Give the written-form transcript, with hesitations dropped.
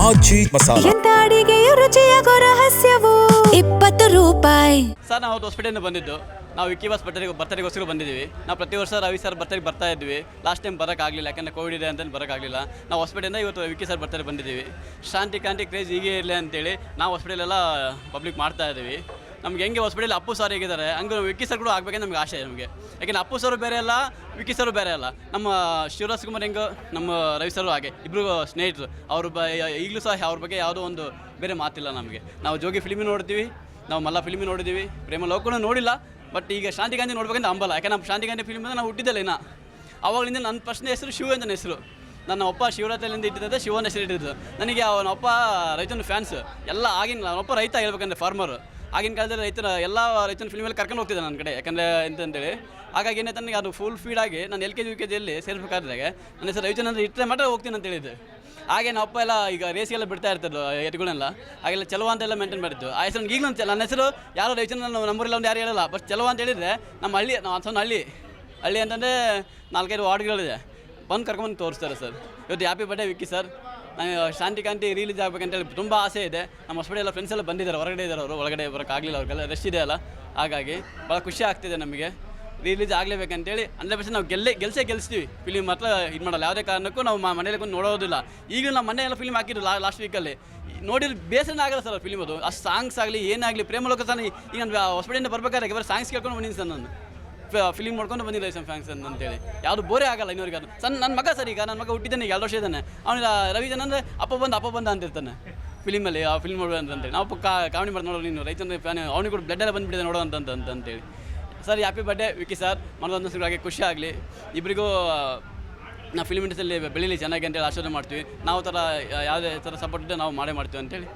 ಆಚಿ ಮಸಾಲ. ಎಂತ ಅಡಿಗೆಯ ರುಚಿಯಾಗೋ ರಹಸ್ಯವು 20 ರೂಪಾಯಿ. ಸರ್ ನಾವು ಹಾಸ್ಪಿಟಲಿಂದ ಬಂದಿದ್ದು. ನಾವು ವಿಕ್ಕಿ ಬಾಸ್ ಬರ್ತಡೆಗೋಸ್ಕರ ಬಂದಿದ್ದೀವಿ. ನಾವು ಪ್ರತಿ ವರ್ಷ ರವಿ ಸರ್ ಬರ್ತಡೆಗೆ ಬರ್ತಾ ಇದ್ವಿ. ಲಾಸ್ಟ್ ಟೈಮ್ ಬರೋಕ್ಕಾಗಲಿಲ್ಲ, ಯಾಕಂದರೆ ಕೋವಿಡ್ ಇದೆ ಅಂತ ಬರೋಕ್ಕಾಗಲಿಲ್ಲ. ನಾವು ಹಾಸ್ಪಿಟಲಿಂದ ಇವತ್ತು ವಿಕ್ಕಿ ಸರ್ ಬರ್ತಡೆ ಬಂದಿದ್ದೀವಿ. ಶಾಂತಿ ಕಾಂತಿ ಕ್ರೇಜ್ ಹೀಗೆ ಇರಲಿ ಅಂತೇಳಿ ನಾವು ಹಾಸ್ಪಿಟಲೆಲ್ಲ ಪಬ್ಲಿಕ್ ಮಾಡ್ತಾ ಇದ್ದೀವಿ. ನಮ್ಗೆ ಹೆಂಗೆ ಹಾಸ್ಪಿಟಲ್ ಅಪ್ಪು ಸರ್ ಹೇಗಿದ್ದಾರೆ ಹಂಗೆ ವಿಕ್ಕಿ ಸರ್ ಕೂಡ ಆಗಬೇಕಂತ ನಮಗೆ ಆಸೆ ನಮಗೆ. ಯಾಕೆಂದರೆ ಅಪ್ಪು ಸರು ಬೇರೆ ಅಲ್ಲ, ವಿಕ್ಕಿ ಸರು ಬೇರೆ ಅಲ್ಲ. ನಮ್ಮ ಶಿವರಾಜ್ ಕುಮಾರ್ ಹೆಂಗೆ ನಮ್ಮ ರವಿ ಸರು ಹಾಗೆ ಇಬ್ಬರು ಸ್ನೇಹಿತರು. ಈಗಲೂ ಸಹ ಅವ್ರ ಬಗ್ಗೆ ಯಾವುದೋ ಒಂದು ಬೇರೆ ಮಾತಿಲ್ಲ ನಮಗೆ. ನಾವು ಜೋಗಿ ಫಿಲ್ಮಿ ನೋಡ್ತೀವಿ, ನಾವು ಮಲ್ಲ ಫಿಲ್ಮಿ ನೋಡಿದ್ದೀವಿ, ಪ್ರೇಮ ಲೋಕನೂ ನೋಡಿಲ್ಲ. ಬಟ್ ಈಗ ಶಾಂತಿ ಗಾಂಧಿ ನೋಡ್ಬೇಕಂತ ಹಂಬಲ್ಲ. ಯಾಕೆ ನಮ್ಮ ಶಾಂತಿ ಗಾಂಧಿ ಫಿಲ್ಮ್ ನಾವು ಹುಟ್ಟಿದ್ದಲ್ಲ ಇನ್ನು. ಆವಾಗಲಿಂದ ನನ್ನ ಫಸ್ಟ್ನೇ ಹೆಸರು ಶಿವ ಅಂತ ಹೆಸರು. ನನ್ನ ಅಪ್ಪ ಶಿವರಾತ್ರಿಯಿಂದ ಇಟ್ಟಿದ್ದೆ, ಶಿವನ ಹೆಸರು ಇಟ್ಟಿದ್ದು. ನನಗೆ ಅವನಪ್ಪ ರೈತನ ಫ್ಯಾನ್ಸ್ ಎಲ್ಲ. ಆಗಿನ ನನ್ನಪ್ಪ ರೈತ ಹೇಳ್ಬೇಕಂದ್ರೆ ಫಾರ್ಮರು. ಆಗಿನ ಕಾಲದಲ್ಲಿ ಎಲ್ಲ ರೈತನ ಫಿಲ್ಮಲ್ಲಿ ಕರ್ಕೊಂಡು ಹೋಗ್ತಿದ್ದೆ ನನ್ನ ಕಡೆ. ಯಾಕಂದರೆ ಅಂತೇಳಿ ಹಾಗಾಗಿ ಏನೇ ನನಗೆ ಅದು ಫುಲ್ ಫೀಡಾಗಿ ನಾನು LKG UKGಯಲ್ಲಿ ಸೇರ್ಬೇಕಾದಾಗ ನನ್ನ ಹೆಸರು ರವಿಚಂದ್ರ ಇಟ್ಟರೆ ಮಾತ್ರ ಹೋಗ್ತೀನಿ ಅಂತ ಹೇಳಿದ್ದು. ಹಾಗೆ ನಮ್ಮ ಅಪ್ಪ ಎಲ್ಲ ಈಗ ರೇಸಿಗೆಲ್ಲ ಬಿಡ್ತಾ ಇರ್ತಿದ್ದು ಎತ್ಗಳನ್ನೆಲ್ಲ. ಹಾಗೆಲ್ಲ ಚಲೋ ಅಂತೆಲ್ಲ ಮೇಂಟೈನ್ ಮಾಡಿದ್ದು. ಆ ಹೆಸರು ಈಗಲೂ ನನ್ನ ಹೆಸರು ಯಾರೋ ರವಿಚಂದ್ರ ನಂಬರಿಲ್ಲ ಒಂದು ಯಾರು ಹೇಳಲ್ಲ. ಬಟ್ ಚಲೋ ಅಂತ ಹೇಳಿದರೆ ನಮ್ಮ ಹಳ್ಳಿ, ನಾವು ಸಣ್ಣ ಹಳ್ಳಿ ಅಂತಂದರೆ 4-5 ವಾರ್ಡ್ಗಳಿದೆ. ಬಂದು ಕರ್ಕೊಂಡು ತೋರಿಸ್ತಾರೆ ಸರ್. ಇವತ್ತು ಹ್ಯಾಪಿ ಬರ್ಡೇ ವಿಕ್ಕಿ ಸರ್. ನಾನು ಶಾಂತಿ ಕಾಂತಿ ರಿಲೀಸ್ ಆಗಬೇಕಂತೇಳಿ ತುಂಬ ಆಸೆ ಇದೆ. ನಮ್ಮ ಹಾಸ್ಪಿಟಲ್ ಫ್ರೆಂಡ್ಸ್ ಎಲ್ಲ ಬಂದಿದ್ದಾರೆ, ಹೊರಗಡೆ ಇದ್ದಾರೆ. ಅವರು ಒಳಗಡೆ ಬರೋಕ್ಕಾಗಲಿಲ್ಲ, ಅವ್ರಿಗೆಲ್ಲ ರಶ್ ಇದೆ ಅಲ್ಲ. ಹಾಗಾಗಿ ಭಾಳ ಖುಷಿ ಆಗ್ತಿದೆ ನಮಗೆ. ರಿಲೀಸ್ ಆಗಲೇಬೇಕಂತೇಳಿ 100% ನಾವು ಗೆಲ್ಸ್ತೀವಿ. ಫಿಲಿಮ್ ಮಾತ್ರ ಇದು ಮಾಡಲ್ಲ, ಯಾವುದೇ ಕಾರಣಕ್ಕೂ ನಾವು ಮನೇಲಿ ಕೊಂಡು ನೋಡೋದಿಲ್ಲ. ಈಗಲೂ ನಮ್ಮ ಮನೆಯೆಲ್ಲ ಫಿಲ್ಮ್ ಹಾಕಿದ್ರು ಲಾಸ್ಟ್ ವೀಕಲ್ಲಿ. ನೋಡಿದ್ರೆ ಬೇಸರನೇ ಆಗಲ್ಲ ಸರ್ ಫಿಲ್ಮ್. ಅದು ಅಷ್ಟು ಸಾಂಗ್ಸ್ ಆಗಲಿ ಏನಾಗಲಿ ಪ್ರೇಮಲೋಕ ಸರ್. ಈಗ ನಾನು ಹಾಸ್ಪಿಟಲಿಂದ ಬರ್ಬೇಕಾದ್ರೆ ಇವರು ಸಾಂಗ್ಸ್ ಕೇಳ್ಕೊಂಡು ಬಂದಿದ್ದೀನಿ ಸರ್. ನಾನು ಫಿಲಿಮ್ ನೋಡ್ಕೊಂಡು ಬಂದಿಲ್ಲ ಸಮ್ ಫ್ಯಾನ್ಸ್ ಅಂತೇಳಿ. ಯಾವುದು ಬೋರೇ ಆಗಲ್ಲ ಇನ್ನೂರಿಗೆ. ಅದು ನನ್ನ ಮಗ ಸರ್. ಈಗ ನನ್ನ ಮಗ ಹುಟ್ಟಿದ್ದಾನೆ, 2 ವರ್ಷ ಇದ್ದಾನೆ. ಅವನಿಗೆ ರವಿಜನ್ ಅಂದರೆ ಅಪ್ಪ ಬಂದ ಅಂತಿರ್ತಾನೆ ಫಿಲಿಮಲ್ಲಿ. ಆ ಫಿಲ್ಮ್ ನೋಡುವ ಅಂತೇಳಿ ನಾವು ಕಾಮಿಡಿ ಮಾಡಿ ನೋಡೋದು. ನೀನು ರೈತನ ಫ್ಯಾನ್, ಅವನಿಗೆ ಕೂಡ ಬ್ಲಡ್ ಎಲ್ಲ ಬಂದುಬಿಟ್ಟಿದೆ ನೋಡೋ ಅಂತೇಳಿ. Sir happy birthday Vicky sir. ಮನೋರಂಜನೆಗೆ ಖುಷಿ ಆಗಲಿ. ಇಬ್ಬರಿಗೂ ನಾವು ಫಿಲ್ಮ್ ಇಂಡಸ್ಟ್ರಿಯಲ್ಲಿ ಬೆಳೀಲಿ ಚೆನ್ನಾಗಿ ಅಂತೇಳಿ ಆಶೀರ್ವಾದ ಮಾಡ್ತೀವಿ. ನಾವು ಥರ ಯಾವುದೇ ಥರ ಸಪೋರ್ಟ್ ಇದ್ದರೆ ನಾವು ಮಾಡೇ ಮಾಡ್ತೀವಿ ಅಂತೇಳಿ.